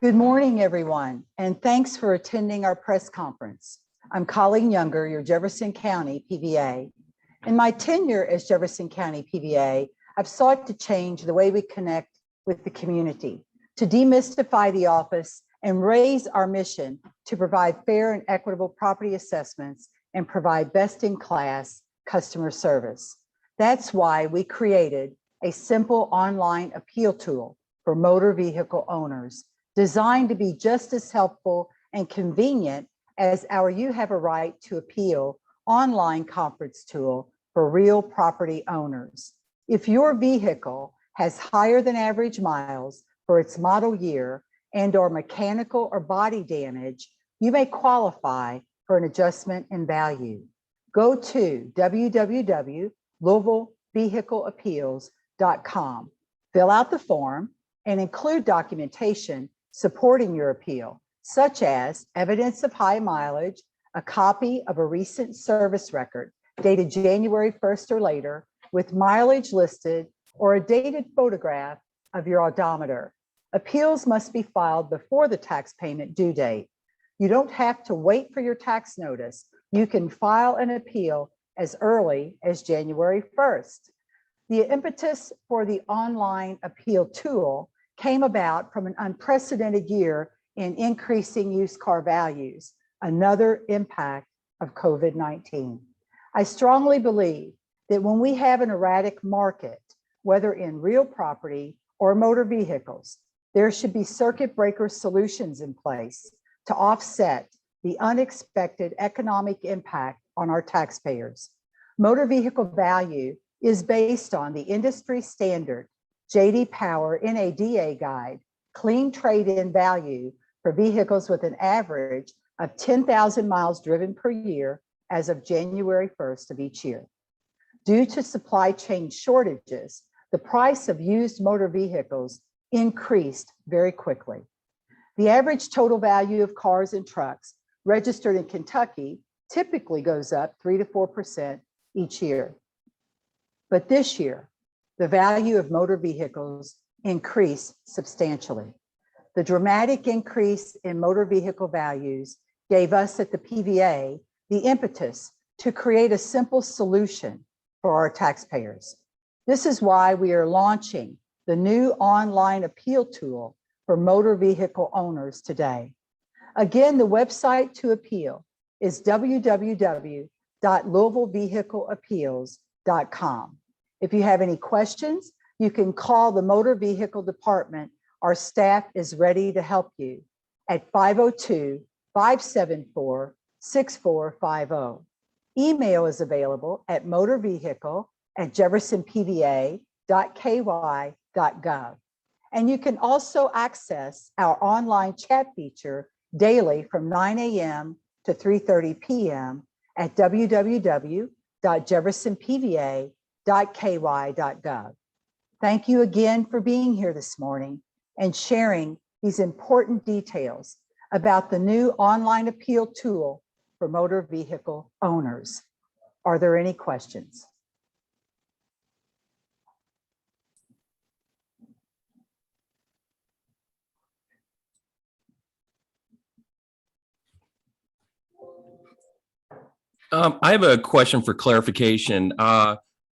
Good morning, everyone, and thanks for attending our press conference. I'm Colleen Younger, your Jefferson County PVA. In my tenure as Jefferson County PVA, I've sought to change the way we connect with the community, to demystify the office and raise our mission to provide fair and equitable property assessments and provide best-in-class customer service. That's why we created a simple online appeal tool for motor vehicle owners, designed to be just as helpful and convenient as our You Have a Right to Appeal online conference tool for real property owners. If your vehicle has higher than average miles for its model year and/or mechanical or body damage, you may qualify for an adjustment in value. Go to www.louisvillevehicleappeals.com, fill out the form, and include documentation supporting your appeal, such as evidence of high mileage, a copy of a recent service record dated January 1st or later with mileage listed, or a dated photograph of your odometer. Appeals must be filed before the tax payment due date. You don't have to wait for your tax notice. You can file an appeal as early as January 1st. The impetus for the online appeal tool came about from an unprecedented year in increasing used car values, another impact of COVID-19. I strongly believe that when we have an erratic market, whether in real property or motor vehicles, there should be circuit breaker solutions in place to offset the unexpected economic impact on our taxpayers. Motor vehicle value is based on the industry standard J.D. Power NADA guide, clean trade-in value for vehicles with an average of 10,000 miles driven per year as of January 1st of each year. Due to supply chain shortages, the price of used motor vehicles increased very quickly. The average total value of cars and trucks registered in Kentucky typically goes up 3 to 4% each year. But this year, the value of motor vehicles increased substantially. The dramatic increase in motor vehicle values gave us at the PVA the impetus to create a simple solution for our taxpayers. This is why we are launching the new online appeal tool for motor vehicle owners today. Again, the website to appeal is www.louisvillevehicleappeals.com. If you have any questions, you can call the motor vehicle department. Our staff is ready to help you at 502-574-6450. Email is available at motorvehicle@jeffersonpva.ky.gov. And you can also access our online chat feature daily from 9 a.m. to 3:30 p.m. at www.jeffersonpva.ky.gov. Thank you again for being here this morning and sharing these important details about the new online appeal tool for motor vehicle owners. Are there any questions? I have a question for clarification.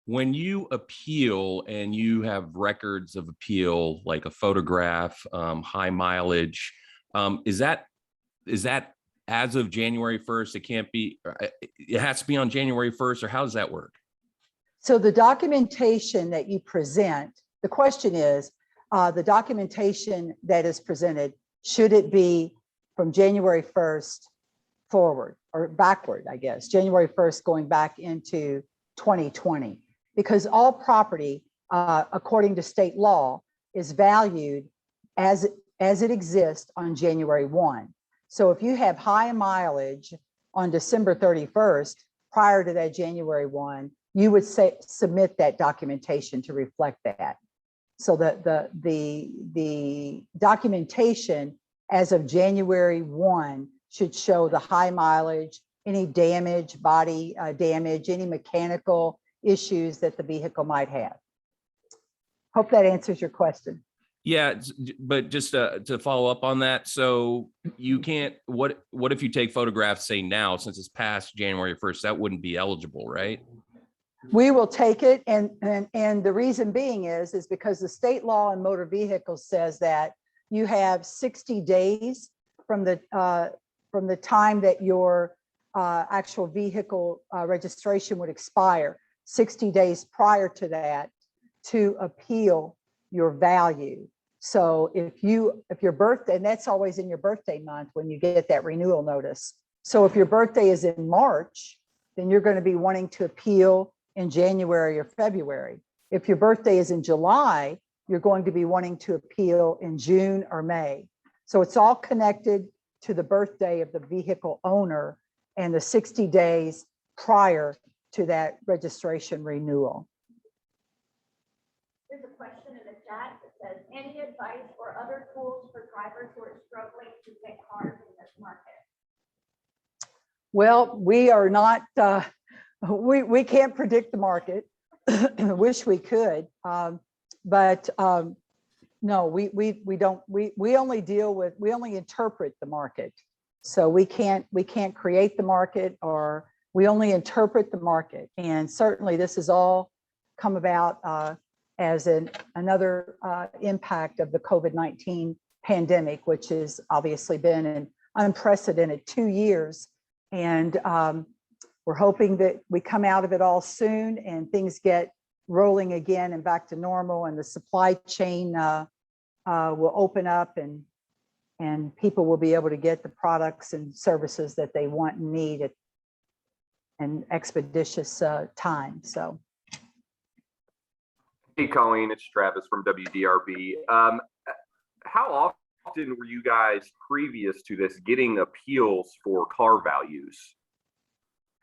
When you appeal and you have records of appeal, like a photograph, high mileage, is that as of January 1st? It can't be, it has to be on January 1st, or how does that work? So the documentation that you present, the question is, the documentation that is presented, should it be from January 1st forward or backward, I guess, January 1st going back into 2020? Because all property, according to state law, is valued as it exists on January 1. So if you have high mileage on December 31st, prior to that January 1, you would submit that documentation to reflect that. So that the documentation as of January 1 should show the high mileage, any damage, body damage, any mechanical issues that the vehicle might have. Hope that answers your question. Yeah, but just to follow up on that, so you can't. What if you take photographs, say now, since it's past January 1st, that wouldn't be eligible, right? We will take it, and the reason being is because the state law on motor vehicles says that you have 60 days from the time that your actual vehicle registration would expire, 60 days prior to that, to appeal your value. So if your birthday, and that's always in your birthday month when you get that renewal notice. So if your birthday is in March, then you're going to be wanting to appeal in January or February. If your birthday is in July, you're going to be wanting to appeal in June or May. So it's all connected to the birthday of the vehicle owner and the 60 days prior to that registration renewal. There's a question in the chat that says, any advice or other tools for drivers who are struggling to get cars in this market? Well, we are not, we can't predict the market. Wish we could, but no, we don't. We only deal with, we only interpret the market. So we can't create the market, or we only interpret the market. And certainly this has all come about as another impact of the COVID-19 pandemic, which has obviously been an unprecedented 2 years. And we're hoping that we come out of it all soon and things get rolling again and back to normal, and the supply chain will open up, and people will be able to get the products and services that they want and need at an expeditious time. So. Hey, Colleen, it's Travis from WDRB. How often were you guys previous to this getting appeals for car values?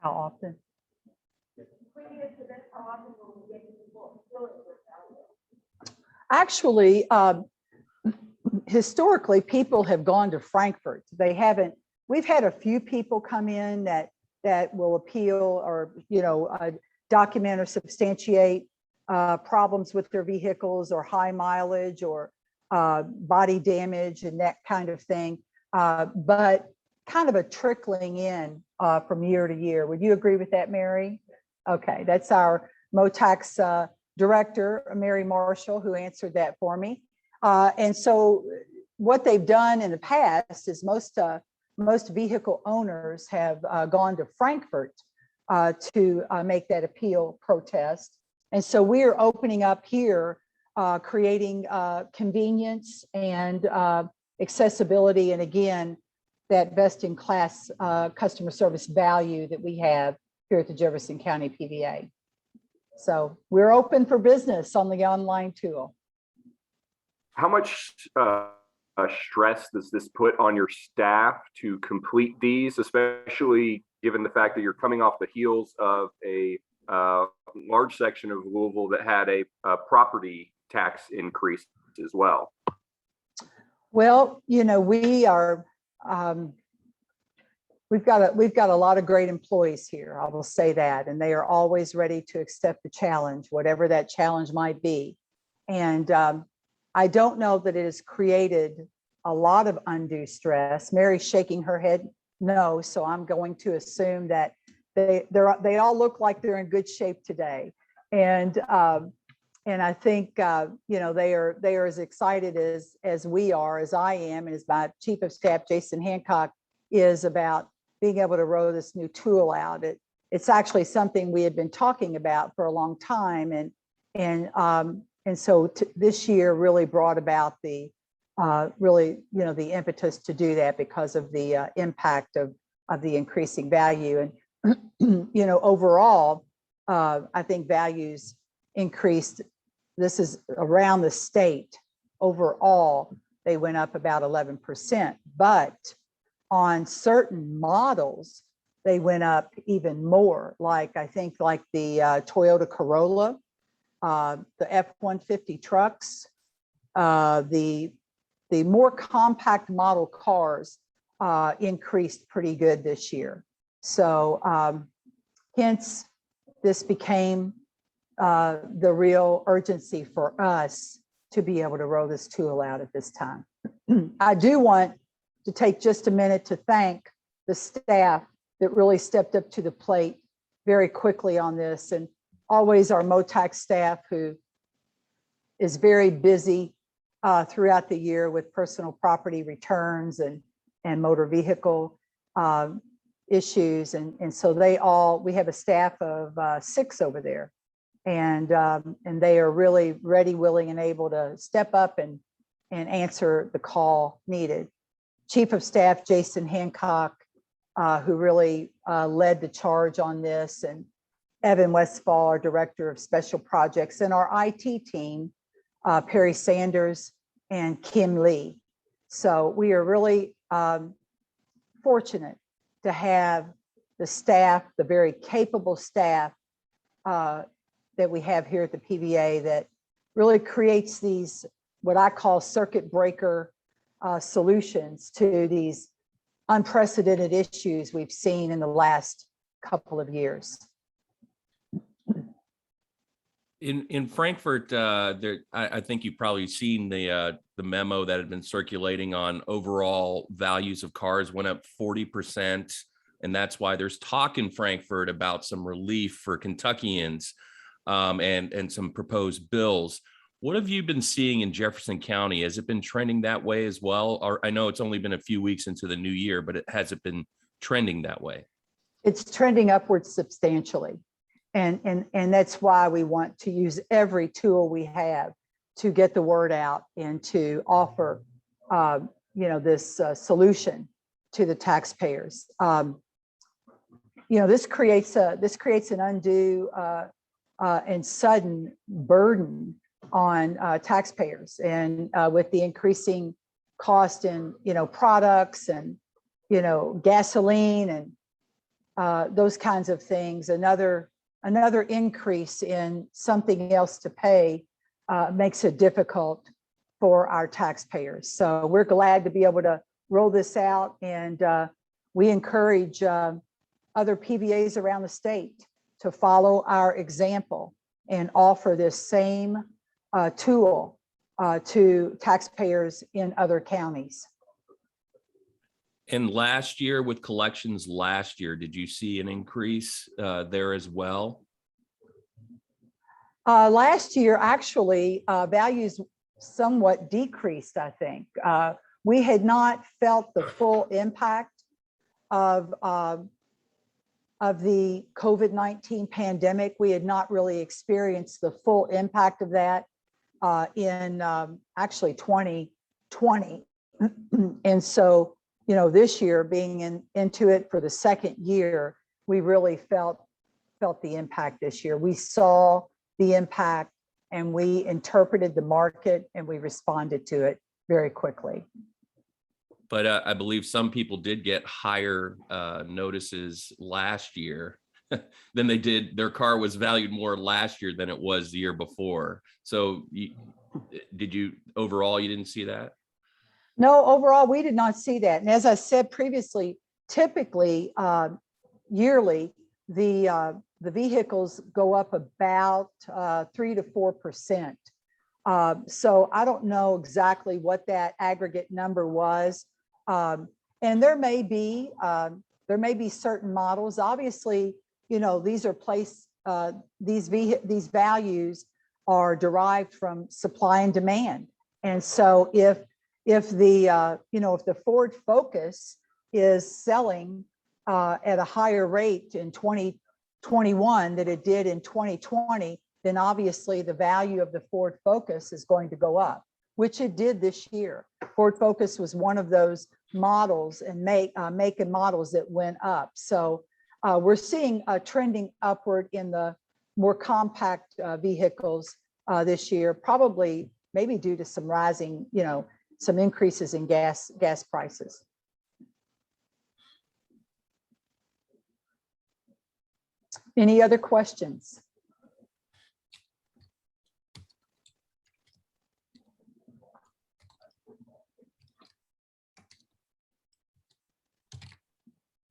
How often? Previous to this, how often were we getting people appealing for value? Actually, historically, people have gone to Frankfurt. They haven't. We've had a few people come in that will appeal, or document or substantiate problems with their vehicles, or high mileage, or body damage and that kind of thing, but kind of a trickling in from year to year. Would you agree with that, Mary? Okay, that's our MOTAX director, Mary Marshall, who answered that for me. And so what they've done in the past is most vehicle owners have gone to Frankfurt to make that appeal protest. And so we are opening up here, creating convenience and accessibility, and again, that best-in-class customer service value that we have here at the Jefferson County PVA. So we're open for business on the online tool. How much stress does this put on your staff to complete these, especially given the fact that you're coming off the heels of a large section of Louisville that had a property tax increase as well? Well, we are, we've got a lot of great employees here, I will say that, and they are always ready to accept the challenge, whatever that challenge might be. And I don't know that it has created a lot of undue stress. Mary's shaking her head no, so I'm going to assume that they all look like they're in good shape today. And I think they are as excited as we are, as I am, and as my Chief of Staff Jason Hancock is, about being able to roll this new tool out. It's actually something we had been talking about for a long time, and so this year really brought about the the impetus to do that because of the impact of the increasing value. And overall, I think values increased. This is around the state. Overall, they went up about 11%, but on certain models, they went up even more. Like, I think like the Toyota Corolla, the F-150 trucks, the more compact model cars increased pretty good this year. So hence, this became the real urgency for us to be able to roll this tool out at this time. I do want to take just a minute to thank the staff that really stepped up to the plate very quickly on this, and always our MOTAC staff, who is very busy throughout the year with personal property returns and motor vehicle issues. And so we have a staff of 6 over there, and they are really ready, willing, and able to step up and answer the call needed. Chief of Staff Jason Hancock, who really led the charge on this, and Evan Westfall, our Director of Special Projects, and our IT team, Perry Sanders and Kim Lee. So we are really fortunate to have the staff, the very capable staff that we have here at the PVA, that really creates these, what I call circuit breaker solutions to these unprecedented issues we've seen in the last couple of years. In Frankfurt, I think you've probably seen the memo that had been circulating on overall values of cars went up 40%, and that's why there's talk in Frankfurt about some relief for Kentuckians and some proposed bills. What have you been seeing in Jefferson County? Has it been trending that way as well? Or I know it's only been a few weeks into the new year, but has it been trending that way? It's trending upwards substantially. And that's why we want to use every tool we have to get the word out and to offer, this solution to the taxpayers. This creates an undue and sudden burden on taxpayers, and with the increasing cost in products and gasoline and those kinds of things. Another increase in something else to pay makes it difficult for our taxpayers. So we're glad to be able to roll this out, and we encourage other PVAs around the state to follow our example and offer this same tool to taxpayers in other counties. And last year with collections last year, did you see an increase there as well? Last year, actually, values somewhat decreased, I think. We had not felt the full impact of the COVID-19 pandemic. We had not really experienced the full impact of that in actually 2020. And so, this year, being into it for the second year, we really felt the impact this year. We saw the impact, and we interpreted the market, and we responded to it very quickly. But I believe some people did get higher notices last year than they did. Their car was valued more last year than it was the year before. So overall, you didn't see that? No, overall, we did not see that. And as I said previously, typically yearly, the vehicles go up about 3 to 4%. So I don't know exactly what that aggregate number was. And there may be certain models. Obviously, these are these values are derived from supply and demand. And so if the Ford Focus is selling at a higher rate in 2021 than it did in 2020, then obviously the value of the Ford Focus is going to go up, which it did this year. Ford Focus was one of those models and make and models that went up. So we're seeing a trending upward in the more compact vehicles this year, probably maybe due to some rising, some increases in gas prices. Any other questions?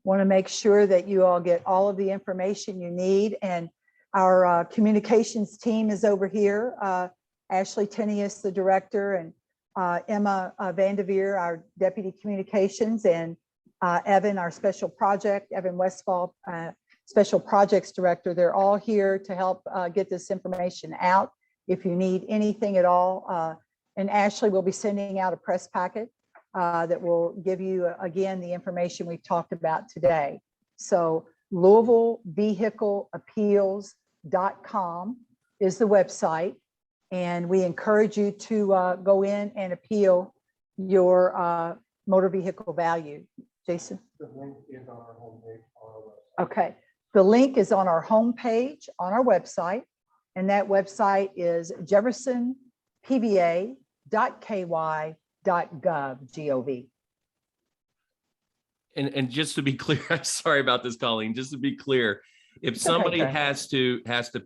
Want to make sure that you all get all of the information you need, and our communications team is over here Ashley Tenius, the director, and Emma Vanderveer, our deputy communications, and Evan, our Evan Westfall, special projects director. They're all here to help get this information out if you need anything at all. And Ashley will be sending out a press packet that will give you, again, the information we've talked about today. So LouisvilleVehicleAppeals.com is the website. And we encourage you to go in and appeal your motor vehicle value. Jason? The link is on our homepage on our website. Okay. The link is on our homepage on our website. And that website is jeffersonpva.ky.gov. And just to be clear, I'm sorry about this, Colleen. Just to be clear, if somebody has to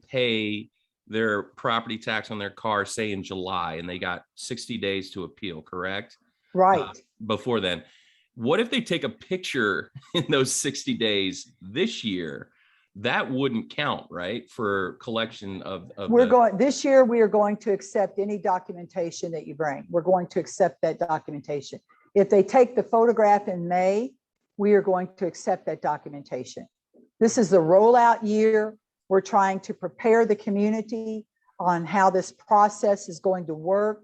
pay their property tax on their car, say in July, and they got 60 days to appeal, correct? Right. Before then, what if they take a picture in those 60 days this year? That wouldn't count, right? For collection of This year, we are going to accept any documentation that you bring. We're going to accept that documentation. If they take the photograph in May, we are going to accept that documentation. This is the rollout year. We're trying to prepare the community on how this process is going to work.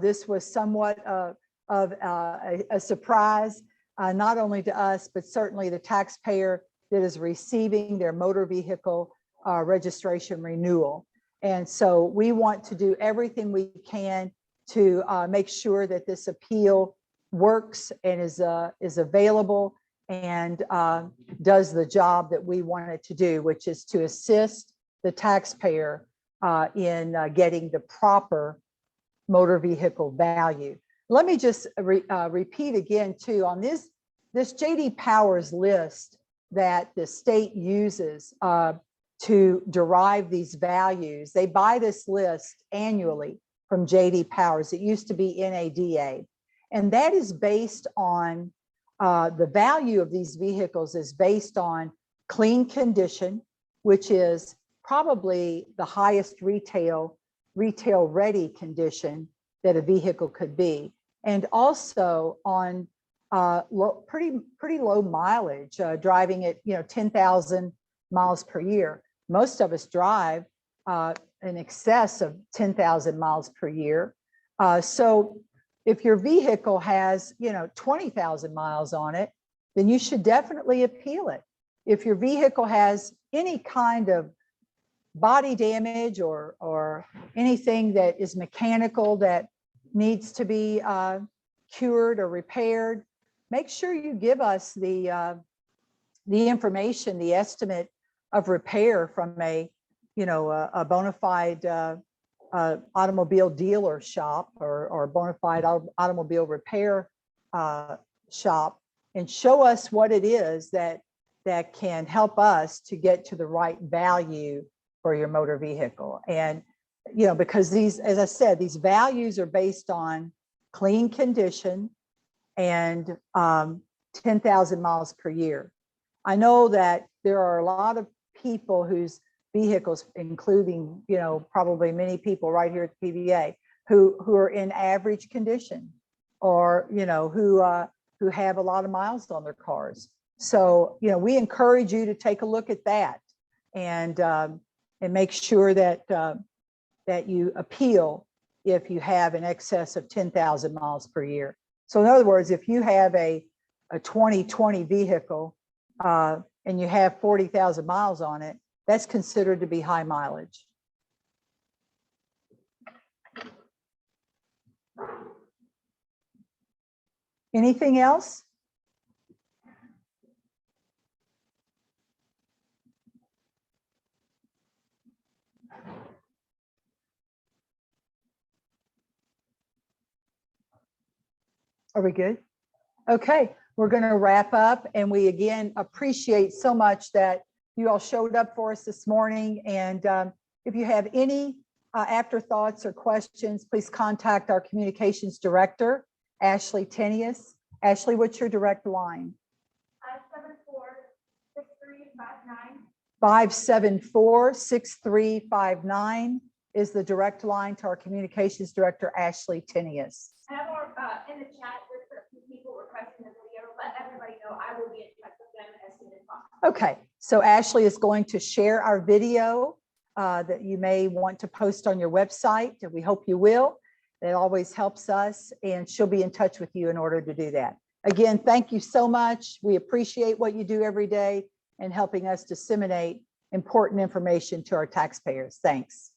This was somewhat of a surprise, not only to us, but certainly the taxpayer that is receiving their motor vehicle registration renewal. And so we want to do everything we can to make sure that this appeal works and is available and does the job that we want it to do, which is to assist the taxpayer in getting the proper motor vehicle value. Let me just repeat again too, on this J.D. Powers list that the state uses to derive these values. They buy this list annually from J.D. Powers. It used to be NADA. And that is based on the value of these vehicles is based on clean condition, which is probably the highest retail ready condition that a vehicle could be. And also on pretty low mileage, driving at 10,000 miles per year. Most of us drive in excess of 10,000 miles per year. So if your vehicle has 20,000 miles on it, then you should definitely appeal it. If your vehicle has any kind of body damage or anything that is mechanical that needs to be cured or repaired, make sure you give us the information, the estimate of repair from a bona fide automobile dealer shop or bona fide automobile repair shop, and show us what it is that can help us to get to the right value for your motor vehicle. And because these, as I said, these values are based on clean condition and 10,000 miles per year. I know that there are a lot of people whose vehicles, including, probably many people right here at the PVA, who are in average condition or, who have a lot of miles on their cars. So, we encourage you to take a look at that and make sure that you appeal if you have in excess of 10,000 miles per year. So in other words, if you have a 2020 vehicle and you have 40,000 miles on it, that's considered to be high mileage. Anything else? Are we good? Okay, we're going to wrap up, and we again appreciate so much that you all showed up for us this morning. And if you have any afterthoughts or questions, please contact our communications director, Ashley Tenius. Ashley, what's your direct line? 574-6359. 574-6359. is the direct line to our communications director, Ashley Tinius. Have our, in the chat, there's a few people requesting the video, let everybody know I will be in touch with them as soon as possible. Okay, so Ashley is going to share our video that you may want to post on your website, and we hope you will. It always helps us, and she'll be in touch with you in order to do that. Again, thank you so much. We appreciate what you do every day and helping us disseminate important information to our taxpayers. Thanks.